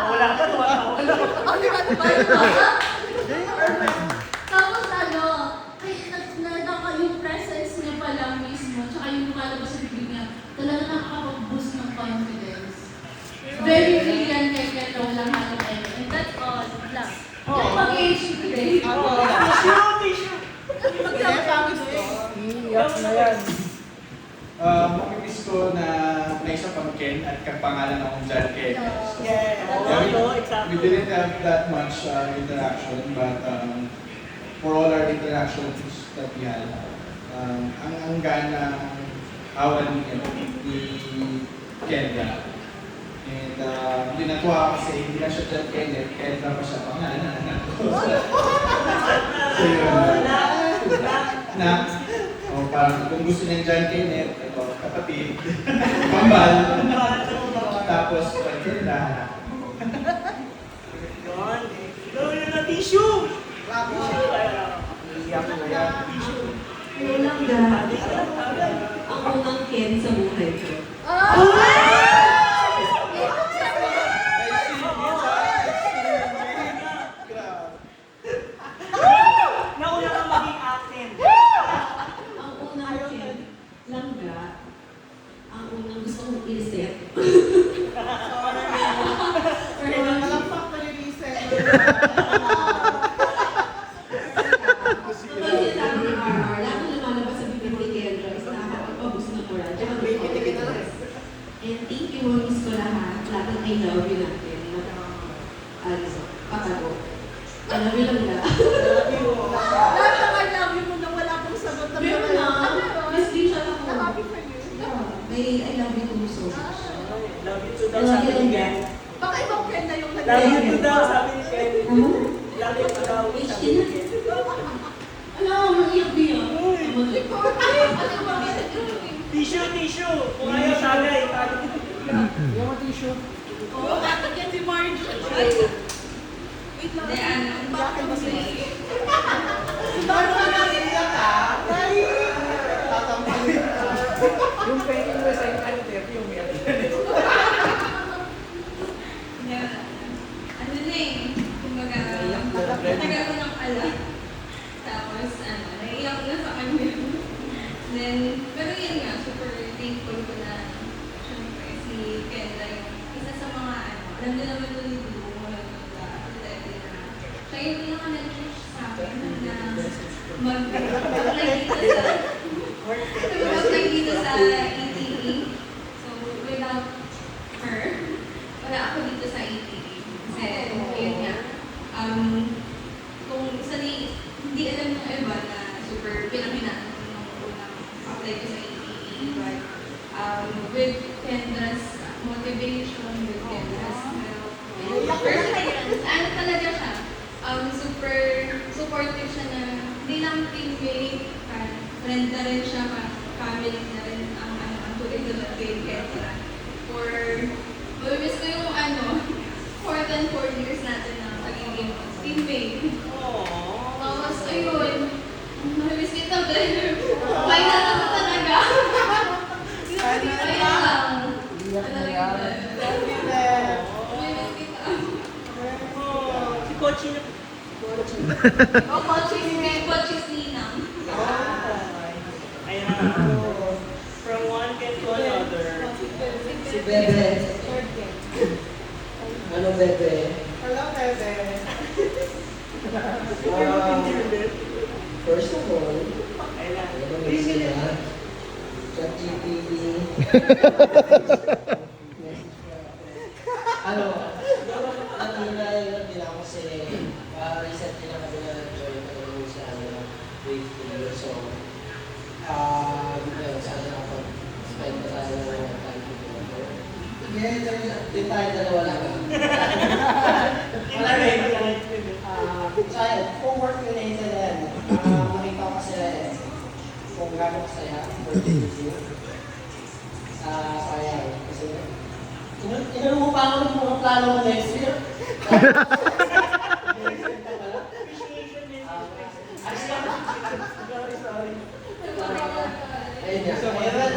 Wala ka, wala. Di ba? Tapos ano, ay, yung presence niya pa lang mismo, tsaka yung lumalabas sa bibig niya, talaga nakakapag-boost ng confidence. Very real yan kay Kento, walang halo-halo. And that's all. Lang. Yung mag-age today. Tissue! Iyak na yan. Mamimiss ko na may isa pang Ken at kapangalan akong John Ken. Exactly. We didn't have that much interaction, but for all our interactions that we had, ang gana aura ni Kendra. And binatuwa kasi hindi na siya John Kenneth, Kendra pa siya pangalan. So yun, parang kung gusto niya John Kenneth, ito, kapatid, kambal, tapos Kendra. Gawin na tissue! Iyak na yan. Ano lang dahil ang unang Ken sa buhay ko. Nauna kang maging akin. Ang unang Ken langga, ang unang gusto kong isip. Malakpak pa yung reset. Kapag sinasabi ni RR, lahat ng lumalabas sa bibig ni Kendra is nakakapag-paboost ng moral. And thank you, miss ko lahat. Lahat ng I love you natin. Patago. I love you lang na. Lahat ng I love you mo na wala pong sagot. Meron na. Miss din siya ako. Happy for you. May I love you too so much. Love you too I daw, love sabi you ni lang Ken. na. Baka ibang Ken na yung Love you too daw, sabi ni Ken. Ano? Love you too daw, sabi ni Ken. Alam mo, iyak niya. Tissue! Kung ayaw tagay, tagay. Yung mga tissue. Oo, bakit yan si Marge? Wait lang. Hindi, ano? Bakit ba si Bakit ba natin yan ka? Yung painting mo sa internet, yung meron. Ano na eh, kumbaga, matagal ko nang alam. Tapos, naiiyak na sa kanya. Then, pero yun nga, super thankful ko na, syempre, si Kendra yung isa sa mga, alam niyo naman doon yung dugo mo lang siya yung pinaka-nag-reach sa akin na mag-apply dito sa ETE. So, without her, wala ako dito sa ETE. Kasi, yun nga, kung hindi alam ng iba na super pinaminaan ko nung unang apply ko sa ETE. But, with Kendra's motivation, with Kendra's perseverance, ano talaga siya, super supportive siya na hindi lang teammate, friend na rin siya, family na rin ang tuloy na kay Kendra. Mamimiss ko yung more than 4 years natin na pagiging teammate. Tapos, ayun, mamimiss kita, pero why na naman talaga? Ayun lang. Iyak na yan. Mamimiss kita. Si Kochi na. O, coaches Ninang. Ayan. From one Ken to another. Si Bebe. Ano Bebe? Hello, Bebe. First of all, Ayan. ano ba sila? ChatGPT. Ano? Hindi ako kasi recently lang kami na-join ako sa wave tour. So, sana nakapag-spend pa tayo ng time together. Hindi tayo dalawa lang. Wala rin. So, ayun, homework related yan. Makita ko kasi kung gano'ng kasaya for the review. Sayang. Kasi, inano mo pa ako ng mga plano mo next year? Sorry. Ayun nga. Ayun.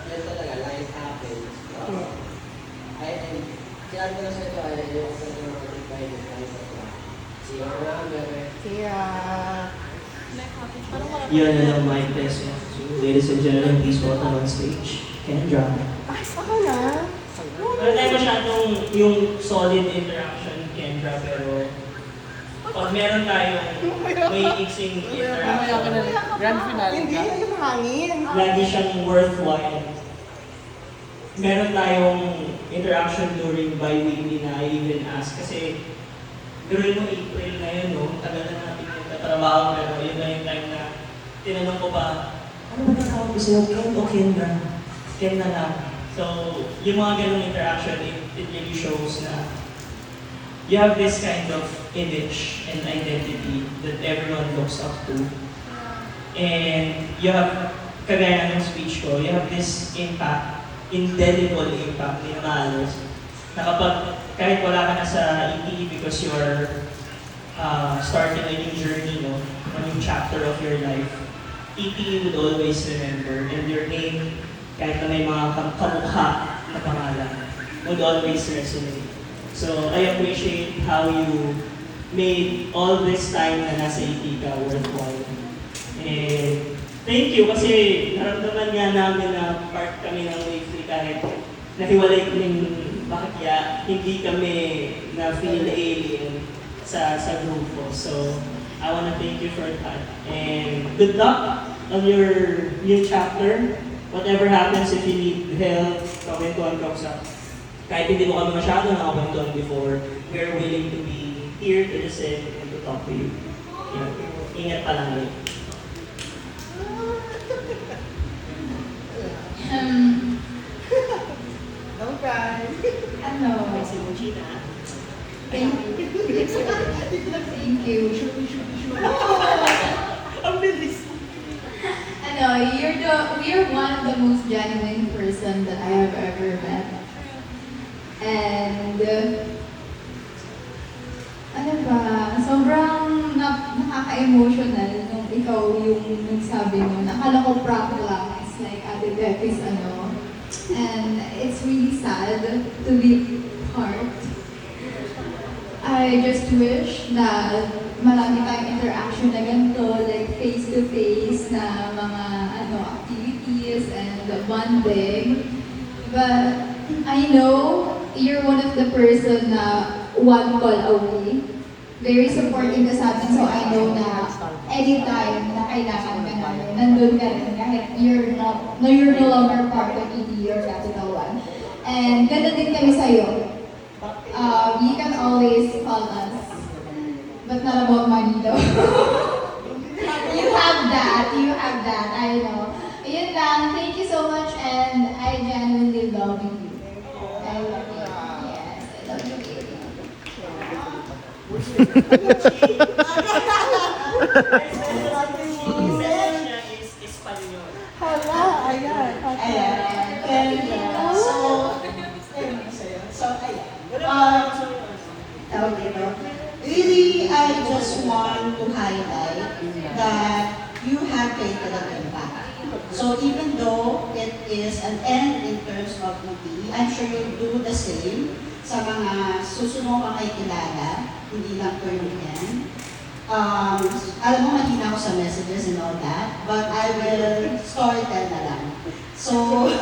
Yan talaga. Life happens. Sinabi ko na sa ito ay yung kanyang kay siya na, bebe. Yun na lang my best. Ladies and gentlemen, please welcome on stage, Kendra. Wala tayo masyadong yung solid interaction, Kendra, pero pag meron tayong may iksing interaction, Grand finale ka? lagi siyang worthwhile. Meron tayong interaction during bi-weekly na I even ask kasi during mo April ngayon, no, tagal na natin yung katrabaho, pero yun na yung time na tinanong ko pa, ano ba natawag ko sa'yo? Ken o Kendra? Ken na lang. So, yung mga ganong interaction, it really shows na you have this kind of image and identity that everyone looks up to. And you have, kagaya ng speech ko, you have this impact, indelible impact in Malos, na kapag kahit wala ka na sa ETE because you are starting a new journey, no, a new chapter of your life, ETE would always remember, and your name, kahit na may mga kamukha na pangalan, would always resonate. So, I appreciate how you made all this time na nasa ETE ka worthwhile. And thank you kasi naramdaman nga namin na part kami ng weekly kahit nahiwalay kaming bakya, hindi kami na-feel alien sa grupo. So, I wanna thank you for that. And good luck on your new chapter. Whatever happens, if you need help, kawentuhan ka sa. Kahit hindi mo kami masyado nakawentuhan before, we're willing to be here to listen and to talk to you. Ingat pa lang ulit. Don't cry. Ano? Si Regina. Thank you. Ang bilis. Ano, you're one of the most genuine person that I have ever met. And, ano ba, sobrang nakaka-emotional nung ikaw yung nagsabi mo. Nakala ko prank lang. It's like Ate Beck's ano. And it's really sad to be part. I just wish na marami tayong interaction na ganito, like face-to-face na mga activities and bonding. But I know you're one of the person na one call away. Very supportive ka sa atin, so I know na anytime na kailangan ka namin, nandun ka rin kahit you're no longer part of ED or Capital One. And ganda din kami sa'yo. You can always call us, but not about money though. You have that, I know. Ayun lang, thank you so much and I genuinely love you. I love you. Yes, I love you, baby. Is Espanyol. Ayan. And Okay, no? Really, I just want to highlight that you have created an impact. So even though it is an end in terms of duty, I'm sure you'll do the same sa mga susunod kang kilala, hindi lang per weekend. Alam mo, mahina ako sa messages and all that, but I will storytell na lang. So,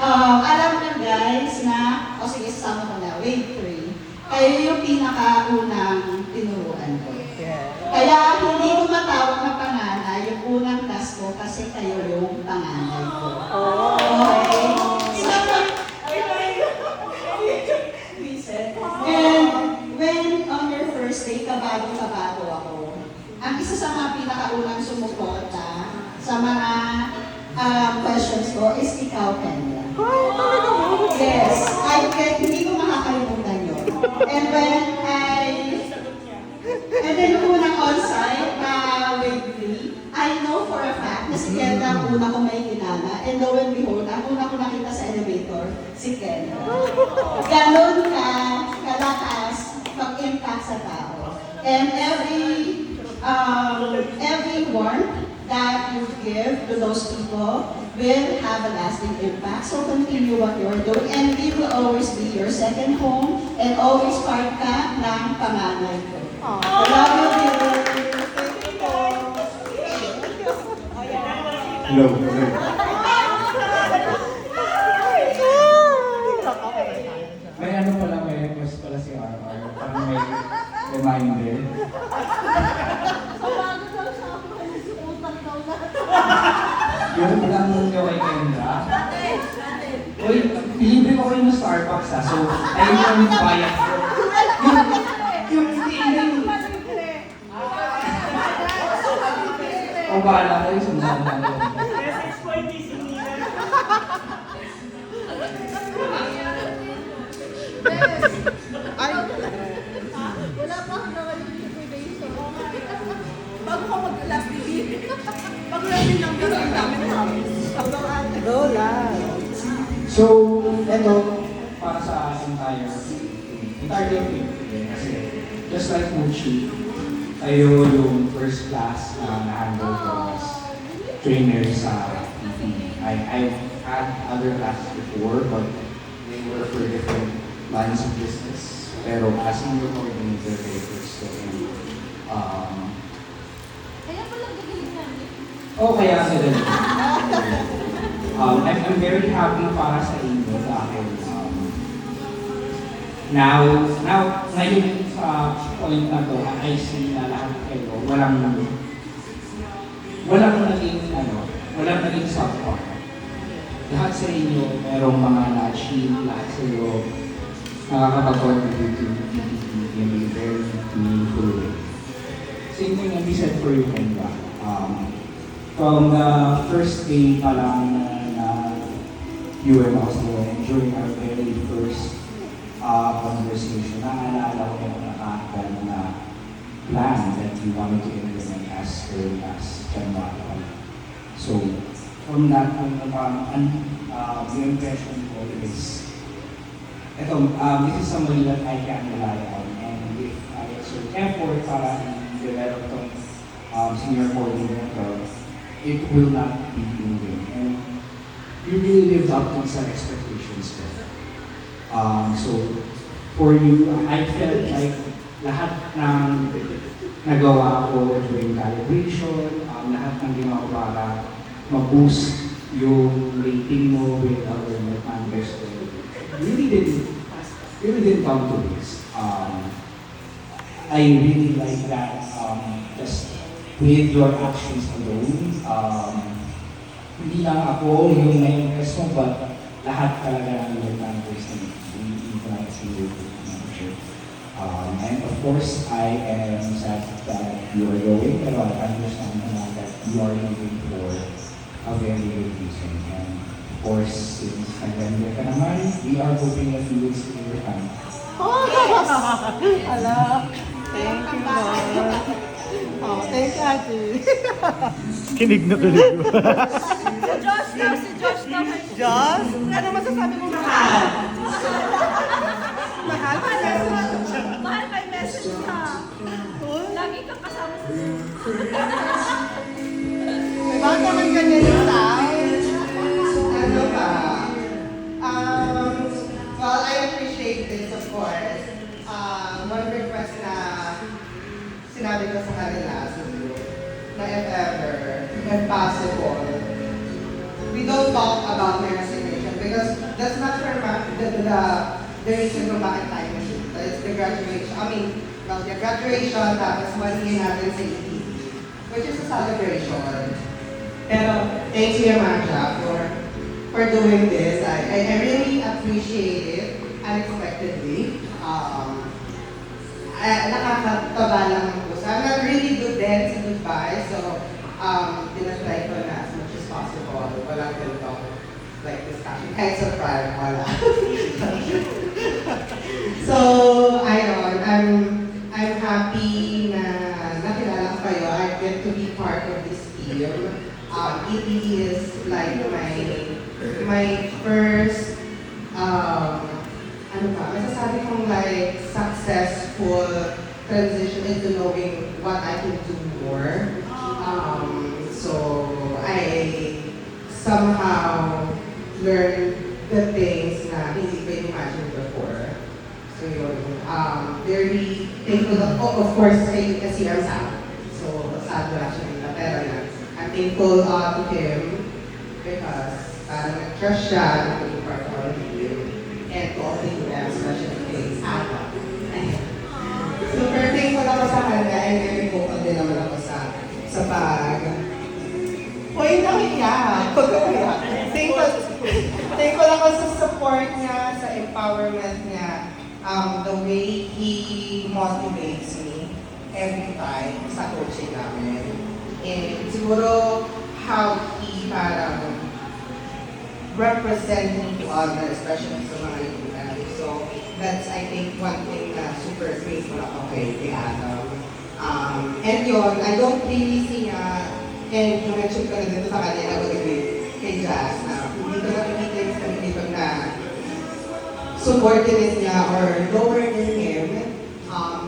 alam nyo guys na, sige, sasama ko na, wave 3. Kayo yung pinakaunang tinuruan ko. Kaya hindi ko matawag na panganay yung unang class ko kasi kayo yung panganay ko. Okay? And when on your first day, kabado ako. Ang isa sa mga pinakaunang sumuporta sa mga questions ko is ikaw, Kendra. Yes, hindi ko makakalimutan yun. And then yung unang on-site with me, I know for a fact na si Kendra ang una ko may kilala. And lo and behold, ang una ko nakita sa elevator, si Kendra. Ganon kalakas mag-impact sa tao. And every warmth that you give to those people will have a lasting impact. So continue what you're doing and we will always be your second home and always part ka ng panganay ko. I love you, dear. Hello, hello. May ano pala, may request pala si RR. Parang may reminder. Yung lang nung gawin kay Kendra. Uy, libre ko kayo ng Starbucks ha. So, ayun yung bayad ko. Yung feeling. O bahala kayo, sundan lang yun. Message po hindi sinira. Wala pa akong naman yung liquidation. Bago ka mag-last bibig. Pag-ready lang kasi ang dami ng promise. Lola. So, ito, para sa entire team. Kasi, just like Muchi, tayo yung first class na na-handle ko as trainer sa PT. I've had other classes before, but they were for different lines of business. Pero as senior coordinator, they first ko. Kaya pala gagaling namin. Kaya sila. I'm very happy para sa inyo dahil ngayon sa point na to, I see na lahat kayo, walang naging subpar. Lahat sa inyo, merong mga na-achieve, lahat sa inyo nakakapag-contribute to PPT in a very meaningful way. Same thing will be said for you, Kendra. From the first day pa lang na you and Oslo, and during our very first conversation, naalala ko yung nakakal na plan that you wanted to implement as early as January. So, from that point na parang the impression ko is, this is somebody that I can rely on, and if I exert effort para i-develop itong senior coordinator, it will not be in vain. And you really lived up to sa expectations ko. So, for you, I felt like lahat ng nagawa ko during calibration, lahat ng ginawa ko para ma-boost yung rating mo with other members really didn't come to this. I really like that just with your actions alone. Hindi lang ako yung na-impress mo, but lahat talaga ng your members na i-invite you to manager. And of course, I am sad that you are going, pero I understand naman that you are leaving for a very good reason. And of course, since nag-ganda ka naman, we are hoping that you will stay your time. Hello. Thank you, Lord. Oh, thank you, Ate. Kinig na kinig. Si Josh daw. Josh, ano masasabi mo mahal? Mahal? Mahal, may message ka. Lagi kang kasama sa Bakit naman ganyan yung sound? Ano ba? Well, I appreciate this, of course. One request na sinabi ko sa kanila, na if ever, if possible, we don't talk about my resignation because that's not for the reason kung bakit tayo nag-shoot. It's the graduation. The graduation, tapos maningin natin sa ET, which is a celebration. Pero, thanks to Yamaja for doing this. I really appreciate it unexpectedly. Nakakataba lang ang puso. I'm not really good then sa goodbye, so tinatry ko na as much as possible. Walang ganito like discussion. Kahit sa prior, wala. So, ayun, I'm happy na nakilala ko kayo. I get to be part of this team. ET is like my first, masasabi kong like successful transition into knowing what I can do more. So I somehow learned the things na hindi ko imagine before. So yun, very thankful of course kay kasi ang sad. So sad wala siya nila, pero yan. I'm thankful to him because parang nag-trust siya na maging part of our team. And to all the UM, especially kay Ata. Super thankful ako sa kanya and very vocal din naman ako sa pag... Uy, nakiyak! Huwag ka kaya. Thankful ako sa support niya, sa empowerment niya, the way he motivates me every time sa coaching namin. And siguro how he parang represent me to others, especially sa mga UM. So that's I think one thing na super grateful ako kay Adam. And yun, I don't really see and you-mention ko na dito sa kanya na kay Jazz na hindi ko nakikita yung sarili dito na subordinate niya or lower than him,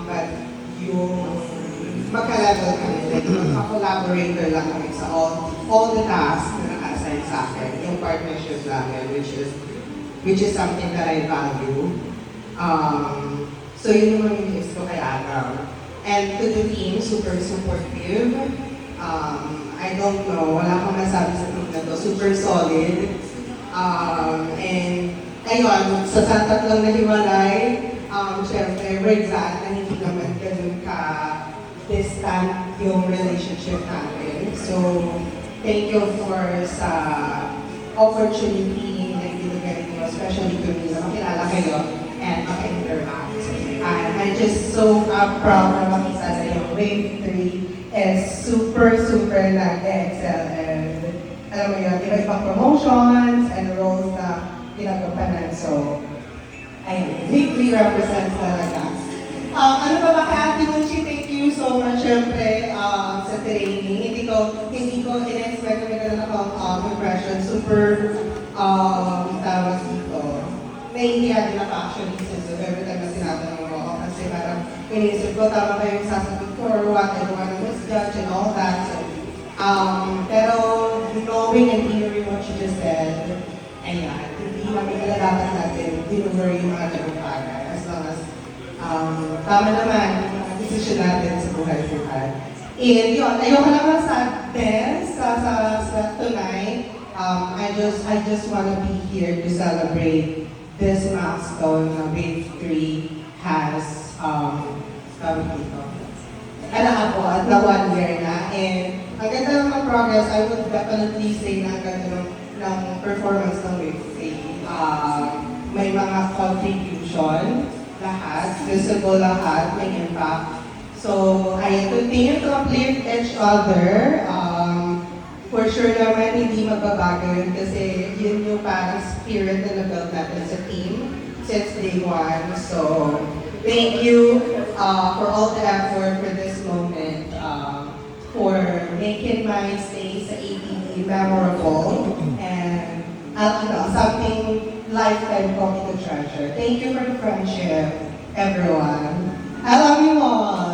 but yung magka-level kami, like magka-collaborator lang kami sa all the tasks na naka-assign sa akin, yung partnership namin, which is something that I value. So yun yung mga ko kay Adam. And to the team, super supportive. I don't know, wala akong masabi sa team na to. Super solid. And ayun, sa tatlong nahiwalay, syempre, we're glad na hindi naman ganun ka-distant yung relationship natin. So, thank you for sa opportunity na binigay niyo, especially to me na makilala kayo and maka-interact. And I'm just so proud na makita na yung Wave 3 is super nag-excel and alam mo yun, iba-ibang promotions and roles na ginagampanan. So, ayun, Wave 3 represents talaga. Ano ba ba kaya, Tinuchi, thank you so much, syempre, sa training. Hindi ko in-expect na may ganun akong impression. Super, tawag dito. Nahihiya din ako actually since every time na sinatanong mo ako kasi parang inisip ko tama ba yung sasagot ko or what, I don't want to misjudge and all that. So, pero knowing and hearing what you just said, ayan, hindi namin kalalakan natin, dinumber yung mga ganong bagay as long as tama naman yung mga decision natin sa buhay-buhay. And yun, ayoko naman sa dance, sa tonight. I just want to be here to celebrate this milestone na Wave 3 has at the 1 year na. And ang ganda ng mga progress, I would definitely say na ang ganda ng performance ng Wave 3. May mga contribution, lahat, visible lahat, may impact. So, I continue to uplift each other. For sure naman, hindi magbabago yun kasi yun yung parang spirit na na-build natin sa team since day one. So, thank you for all the effort for this moment, for making my stay sa ABD memorable and something lifetime for me to treasure. Thank you for the friendship, everyone. I love you all.